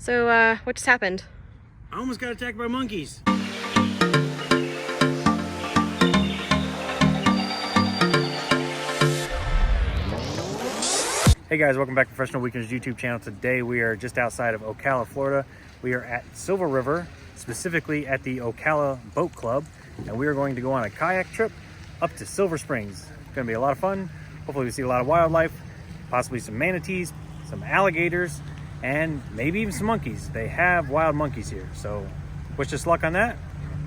So, what just happened? I almost got attacked by monkeys. Hey guys, welcome back to Professional Weekends YouTube channel. Today we are just outside of Ocala, Florida. We are at Silver River, specifically at the Ocala Boat Club, and we are going to go on a kayak trip up to Silver Springs. It's going to be a lot of fun. Hopefully we see a lot of wildlife, possibly some manatees, some alligators, and maybe even some monkeys. They have wild monkeys here, so wish us luck on that.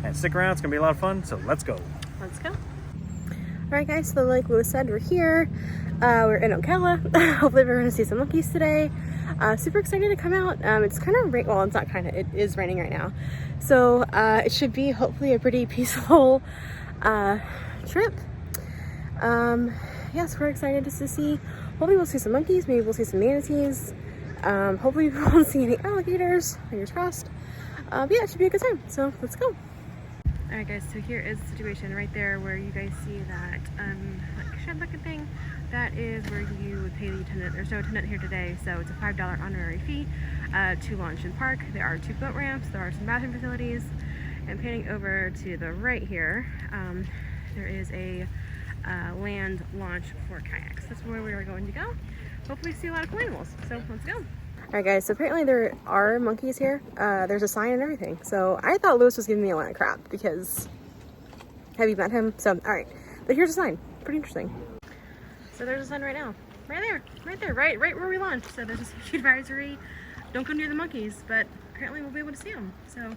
And stick around, it's gonna be a lot of fun, so let's go. Let's go. All right, guys, so like Lewis said, we're here. We're in Ocala. Hopefully we're gonna see some monkeys today. Super excited to come out. It's kind of rain. Well, it's not kind of. It is raining right now, so it should be hopefully a pretty peaceful trip. Yes, we're excited just to see. Hopefully we'll see some monkeys. Maybe we'll see some manatees. Hopefully we won't see any alligators. Fingers crossed. But yeah, it should be a good time. So let's go. All right, guys. So here is the situation right there, where you guys see that like shed looking thing. That is where you would pay the attendant. There's no attendant here today, so it's a $5 honorary fee to launch and park. There are 2 boat ramps. There are some bathroom facilities. And panning over to the right here, there is a land launch for kayaks. That's where we are going to go. Hopefully see a lot of cool animals. So let's go. All right, guys, so apparently there are monkeys here. There's a sign and everything. So I thought Lewis was giving me a lot of crap because have you met him? So, all right, but here's a sign. Pretty interesting. So there's a sign right now. Right there, right where we launched. So there's a safety advisory. Don't go near the monkeys, but apparently we'll be able to see them. So,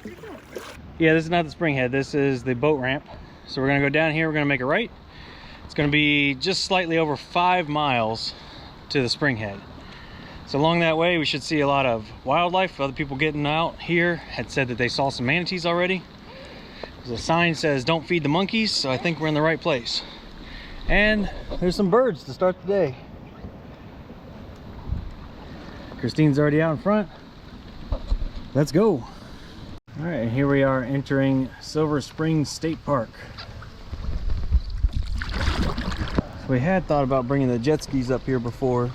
pretty cool. Yeah, this is not the spring head. This is the boat ramp. So we're gonna go down here, we're gonna make a right. It's gonna be just slightly over 5 miles to the spring head. So along that way, we should see a lot of wildlife. Other people getting out here had said that they saw some manatees already. The sign says, don't feed the monkeys, so I think we're in the right place. And there's some birds to start the day. Christine's already out in front. Let's go. All right, here we are entering Silver Springs State Park. We had thought about bringing the jet skis up here before,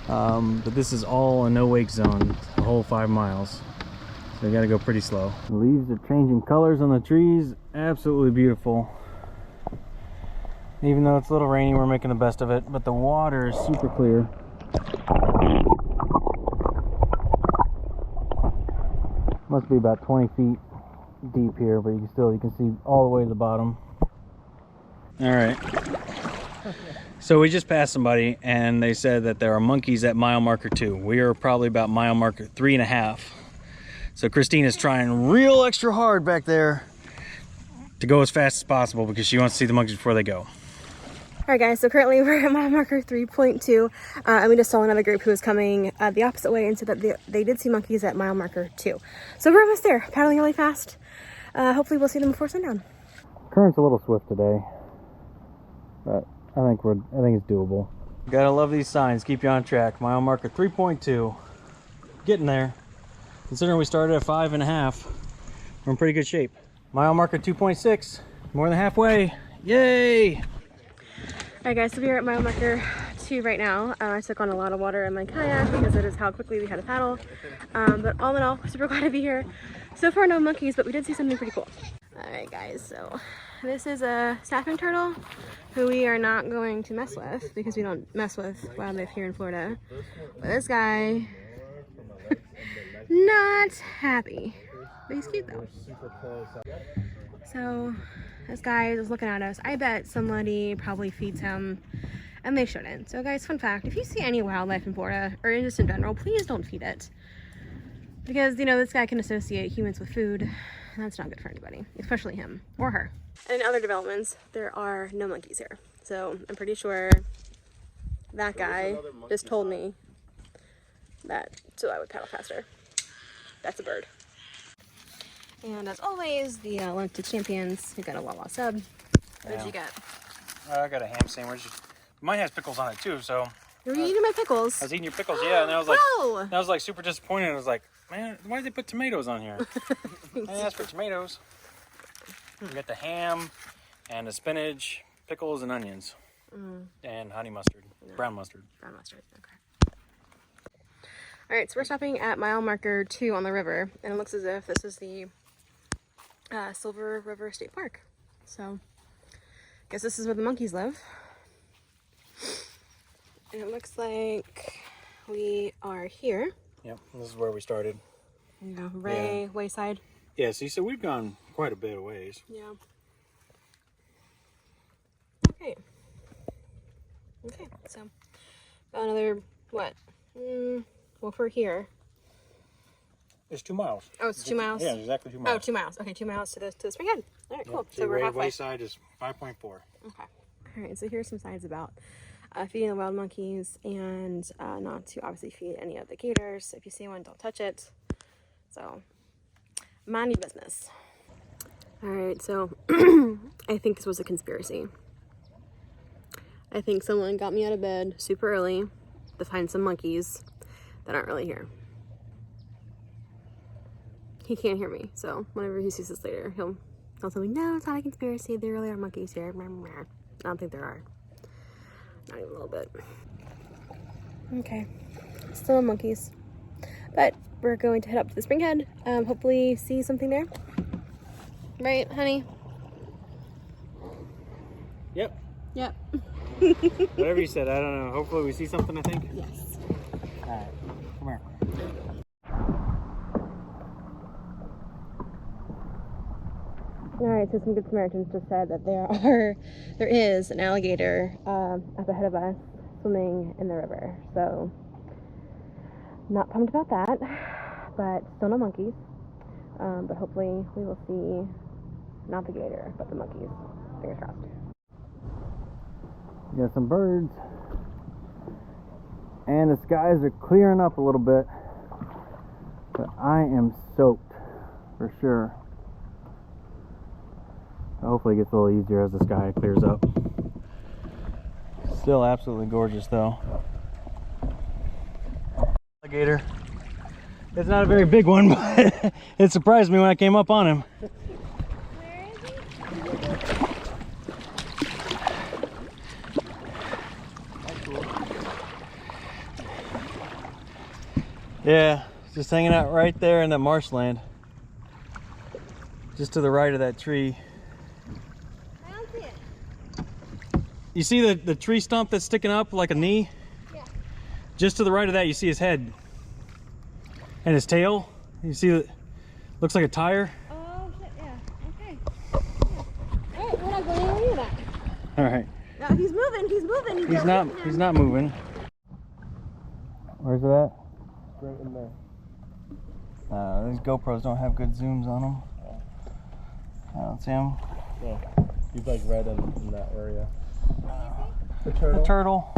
but this is all a no-wake zone, the whole 5 miles. So we gotta go pretty slow. The leaves are changing colors on the trees. Absolutely beautiful. Even though it's a little rainy, we're making the best of it, but the water is super clear. Must be about 20 feet deep here, but you can see all the way to the bottom. All right. So we just passed somebody and they said that there are monkeys at mile marker 2. We are probably about mile marker 3.5. So Christine is trying real extra hard back there to go as fast as possible because she wants to see the monkeys before they go. All right, guys, so currently we're at mile marker 3.2, and we just saw another group who was coming the opposite way and said that they did see monkeys at mile marker 2. So we're almost there, paddling really fast. Hopefully we'll see them before sundown. Current's a little swift today, but I think it's doable. Gotta love these signs, keep you on track. Mile marker 3.2, getting there. Considering we started at 5.5, we're in pretty good shape. Mile marker 2.6, more than halfway, yay! All right, guys, so we're at mile marker 2 right now. I took on a lot of water in my kayak because that is how quickly we had to paddle. But all in all, super glad to be here. So far, no monkeys, but we did see something pretty cool. All right, guys, so this is a snapping turtle who we are not going to mess with because we don't mess with wildlife here in Florida. But this guy, not happy. But he's cute though. So this guy is looking at us. I bet somebody probably feeds him and they shouldn't. So guys, fun fact, if you see any wildlife in Florida or just in general, please don't feed it. Because, you know, this guy can associate humans with food. And that's not good for anybody, especially him or her. And in other developments, there are no monkeys here. So I'm pretty sure that guy just told me that so I would paddle faster. That's a bird. And as always, the limited champions. You got a Wawa sub. What did you get? I got a ham sandwich. Mine has pickles on it too, so. You were eating my pickles. I was eating your pickles, yeah, and I was like, Whoa! I was like super disappointed. I was like, man, why did they put tomatoes on here? I didn't ask for tomatoes. We got the ham and the spinach, pickles, and onions, and honey mustard, brown mustard. Brown mustard. Okay. All right, so we're stopping at mile marker 2 on the river, and it looks as if this is the Silver River State Park. So, I guess this is where the monkeys live. And it looks like we are here. Yep, this is where we started. Yeah, Ray, Wayside. Yeah, see, so we've gone quite a bit of ways. Yeah. Okay. Okay, so got another, what? Well, for here. It's 2 miles. Oh, it's 2 miles? Yeah, exactly 2 miles. Oh, 2 miles. Okay, 2 miles to the spring head. All right, cool. See, So we're Ray halfway. Wayside is 5.4. Okay. All right, so here's some signs about feeding the wild monkeys and not to obviously feed any of the gators. If you see one, don't touch it. So, mind your business. All right, so I think this was a conspiracy. I think someone got me out of bed super early to find some monkeys that aren't really here. He can't hear me, so whenever he sees this later, he'll tell me, no, it's not a conspiracy. There really are monkeys here. I don't think there are. Not even a little bit. Okay, still no monkeys. But we're going to head up to the spring head. Hopefully see something there. Right, honey? Yep. Yep. Whatever you said, I don't know. Hopefully we see something, I think. Yes. All right, come here. All right, so some good Samaritans just said that there is an alligator up ahead of us swimming in the river. So, not pumped about that, but still no monkeys. But hopefully we will see not the gator, but the monkeys. Fingers crossed. We got some birds. And the skies are clearing up a little bit. But I am soaked for sure. Hopefully it gets a little easier as the sky clears up. Still absolutely gorgeous though. Alligator. It's not a very big one, but it surprised me when I came up on him. Where is he? That's cool. Yeah, just hanging out right there in that marshland. Just to the right of that tree. I don't see it. You see the tree stump that's sticking up like a knee? Yeah. Just to the right of that, you see his head and his tail. You see it looks like a tire. Oh shit! Yeah. Okay. Yeah. All right, we're not going anywhere near that. All right. No, he's moving. He's moving. He's not moving. Where's it at? Right in there. These GoPros don't have good zooms on them. I don't see him. Yeah, he's like right in that area. The The turtle. turtle.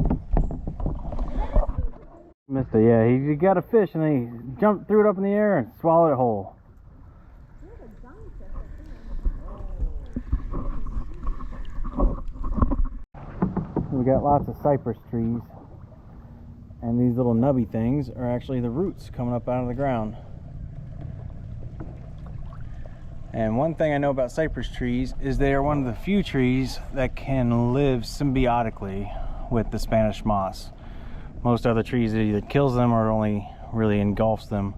Missed it, yeah. He got a fish and then he jumped, threw it up in the air and swallowed it whole. We got lots of cypress trees. And these little nubby things are actually the roots coming up out of the ground. And one thing I know about cypress trees is they are one of the few trees that can live symbiotically with the Spanish moss. Most other trees, it either kills them or only really engulfs them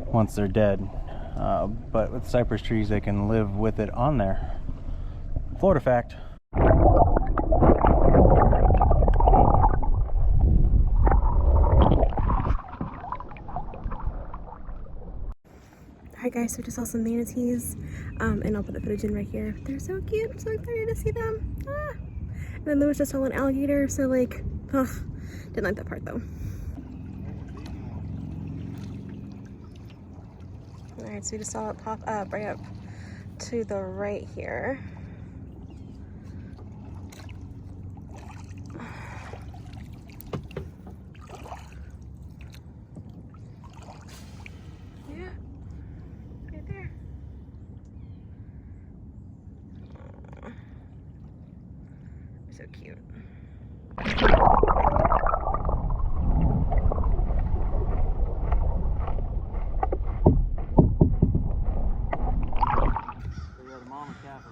once they're dead. But with cypress trees, they can live with it on there. Florida fact. Alright guys, so we just saw some manatees, and I'll put the footage in right here. They're so cute, I'm so excited to see them. Ah. And then Lewis just saw an alligator, so like, ugh, didn't like that part though. Alright, so we just saw it pop up right up to the right here. So cute.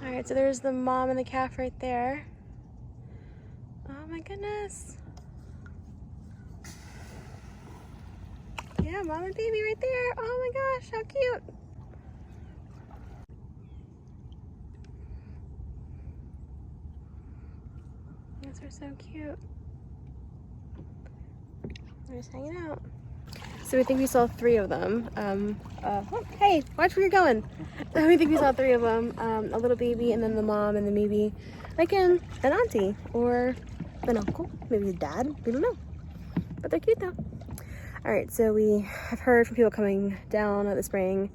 Alright, so there's the mom and the calf right there. Oh my goodness. Yeah. Yeah, mom and baby right there. Oh my gosh, how cute. These are so cute. They're just hanging out. So we think we saw 3 of them. Oh, hey, watch where you're going. We think we saw 3 of them. A little baby, and then the mom, and then maybe like an auntie or an uncle, maybe a dad. We don't know, but they're cute though. All right, so we have heard from people coming down at the spring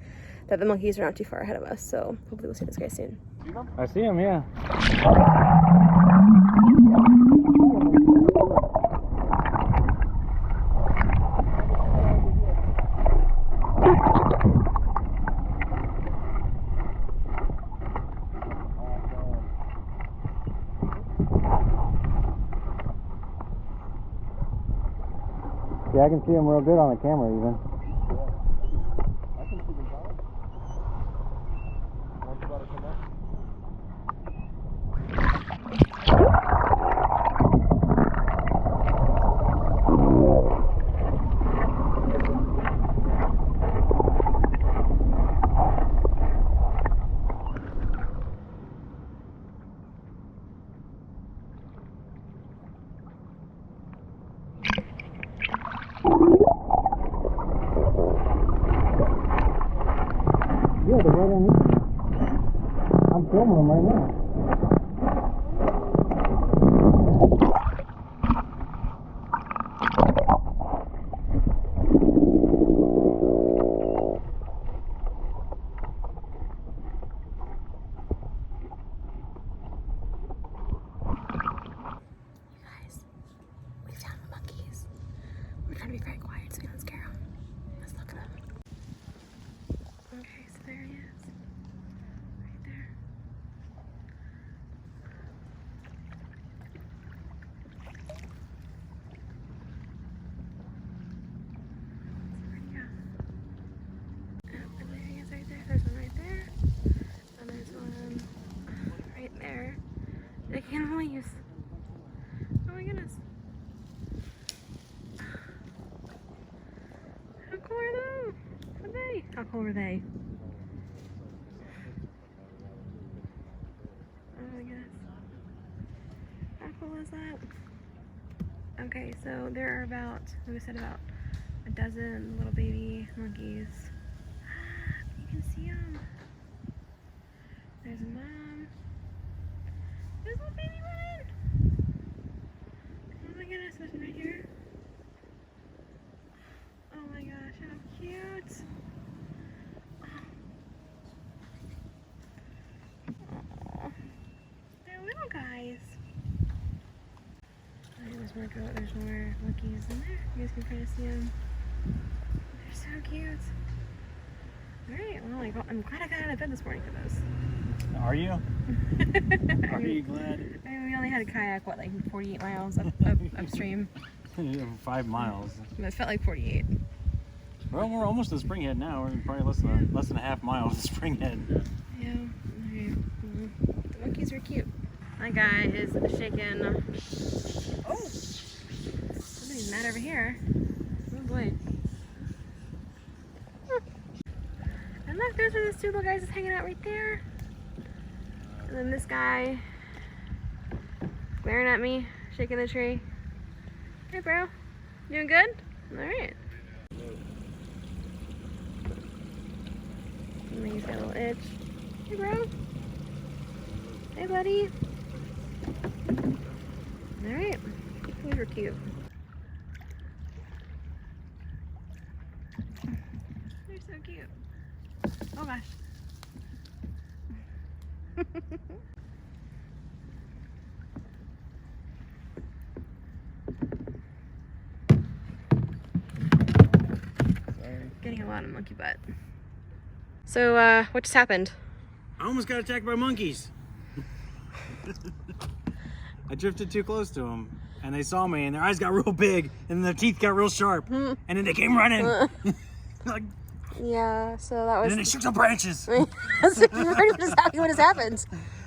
that the monkeys are not too far ahead of us. So hopefully we'll see this guy soon. I see him, yeah. Yeah, I can see him real good on the camera even. I can see them fine. One's about to come up. Yeah, they're right on me. I'm filming them right now. You guys, we found the monkeys. We're trying to be very quiet so we don't scare them. Let's look at them. Okay, so there he is. Right there. Where'd he go? Oh, and there he is right there. There's one right there. And there's one right there. I can't believe. Oh my goodness. How cool are they? What are they? How cool are they? Oh my goodness. How cool is that? Okay, so there are about, we said about a dozen little baby monkeys. You can see them. There's a mom. There's a little baby one. Oh my goodness, there's one right here. Oh my gosh, how cute. Oh, they're little guys. Alright, there's more goat, there's more monkeys in there. You guys can kind of see them. They're so cute. Alright, well, I'm glad I got out of bed this morning for this. Are you? Are you glad? I mean, we only had a kayak, what, like 48 miles upstream? 5 miles. But it felt like 48. Well, we're almost to Springhead now. We're probably less than a half mile to Springhead. Yeah. Okay. The monkeys are cute. My guy is shaking. Oh! Somebody's mad over here. Oh boy. And look, those are those 2 little guys just hanging out right there. And then this guy glaring at me, shaking the tree. Hey, bro. Doing good? All right. And then he's got a little itch. Hey, bro. Hey, buddy. All right. These are cute. They're so cute. Oh gosh. Getting a lot of monkey butt. So, what just happened? I almost got attacked by monkeys. I drifted too close to them, and they saw me, and their eyes got real big, and their teeth got real sharp, and then they came running. Like, yeah, so that was. and then they shook some branches. That's pretty much exactly what has happened.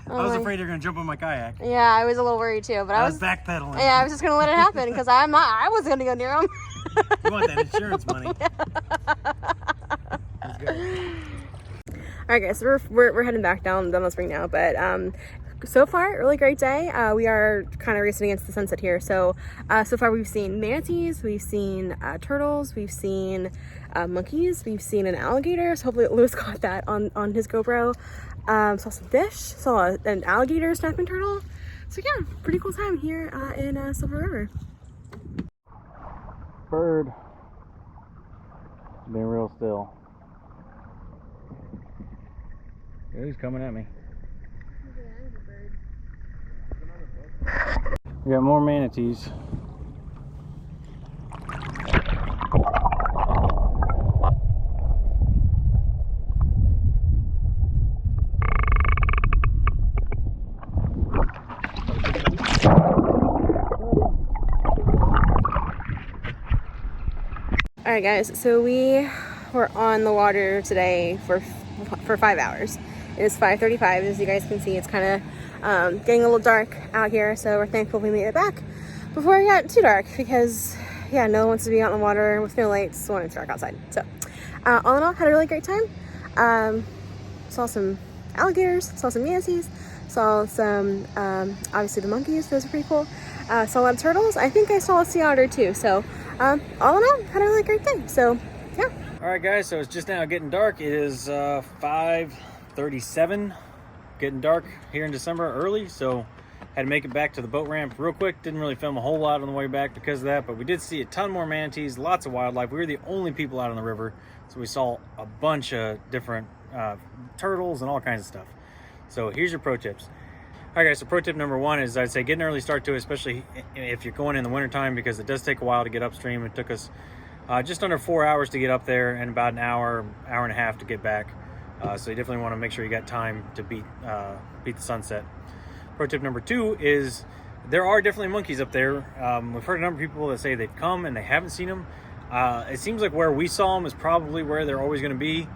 I was afraid they were gonna jump on my kayak. Yeah, I was a little worried too, but I was backpedaling. Yeah, I was just gonna let it happen because I wasn't gonna go near them. You want that insurance money. Let's go. All right, guys, so we're heading back down the spring now, but so far, really great day. We are kind of racing against the sunset here. So far we've seen manatees, we've seen turtles, we've seen monkeys, we've seen an alligator. So hopefully Lewis caught that on his GoPro. Saw some fish, saw an alligator snapping turtle. So yeah, pretty cool time here in Silver River. Bird. Being real still. Yeah, he's coming at me. We got more manatees. All right, guys, so we were on the water today for 5 hours. It is 5:35. As you guys can see, it's kind of getting a little dark out here, so we're thankful we made it back before it got too dark, because yeah, no one wants to be out in the water with no lights when it's dark outside. So all in all, had a really great time. Saw some alligators, saw some manatees, saw some obviously the monkeys. Those are pretty cool. Saw a lot of turtles. I think I saw a sea otter too. So all in all, had a really great day. So yeah. All right, guys, so it's just now getting dark. It is 5:37, getting dark here in December early, so had to make it back to the boat ramp real quick. Didn't really film a whole lot on the way back because of that, but we did see a ton more manatees, lots of wildlife. We were the only people out on the river, so we saw a bunch of different turtles and all kinds of stuff. So here's your pro tips. All right, guys, so pro tip number one is I'd say get an early start to it, especially if you're going in the wintertime, because it does take a while to get upstream. It took us just under 4 hours to get up there and about an hour and a half to get back. So you definitely want to make sure you got time to beat the sunset. Pro tip number two is there are definitely monkeys up there. We've heard a number of people that say they've come and they haven't seen them. It seems like where we saw them is probably where they're always going to be,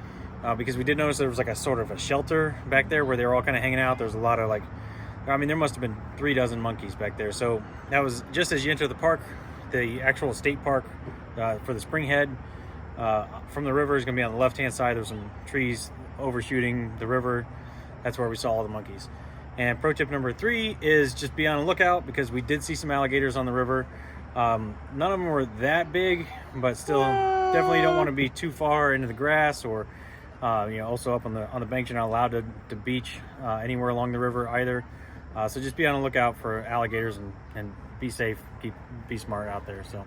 because we did notice there was like a sort of a shelter back there where they were all kind of hanging out. There's a lot of there must have been 3 dozen monkeys back there. So that was just as you enter the park, the actual state park for the Springhead. From the river is going to be on the left-hand side. There's some trees overshooting the river. That's where we saw all the monkeys. And pro tip number 3 is just be on the lookout, because we did see some alligators on the river. None of them were that big, but still definitely don't want to be too far into the grass, or also up on the banks. You're not allowed to beach anywhere along the river either. So just be on the lookout for alligators and be safe, be smart out there. So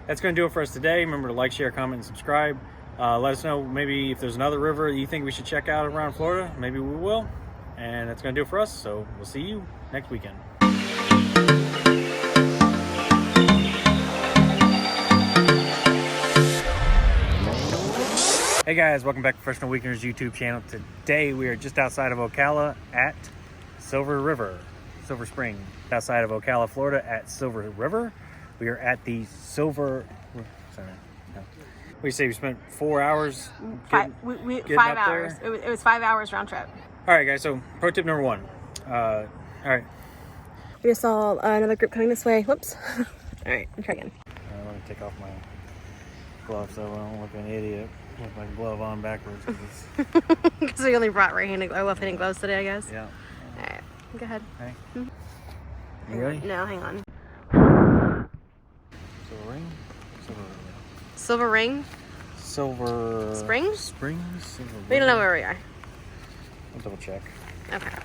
that's going to do it for us today. Remember to like, share, comment, and subscribe. Let us know maybe if there's another river you think we should check out around Florida. Maybe we will. And that's going to do it for us. So we'll see you next weekend. Hey guys, welcome back to Professional Weekenders YouTube channel. Today we are just outside of Ocala at Silver Spring. Outside of Ocala, Florida at Silver River. We are at the we say we spent 4 hours. 5 hours. It was 5 hours round trip. All right, guys. So pro tip number 1. All right. We just saw another group coming this way. Whoops. All right, I'll try again. Let me take off my gloves so I don't look like an idiot with my glove on backwards. Because we only brought left-handed gloves today, I guess. Yeah. All right, go ahead. Okay. Mm-hmm. You ready? No, hang on. Silver ring. Silver ring. Silver Spring. Silver. We don't know where we are. I'll double check. Okay.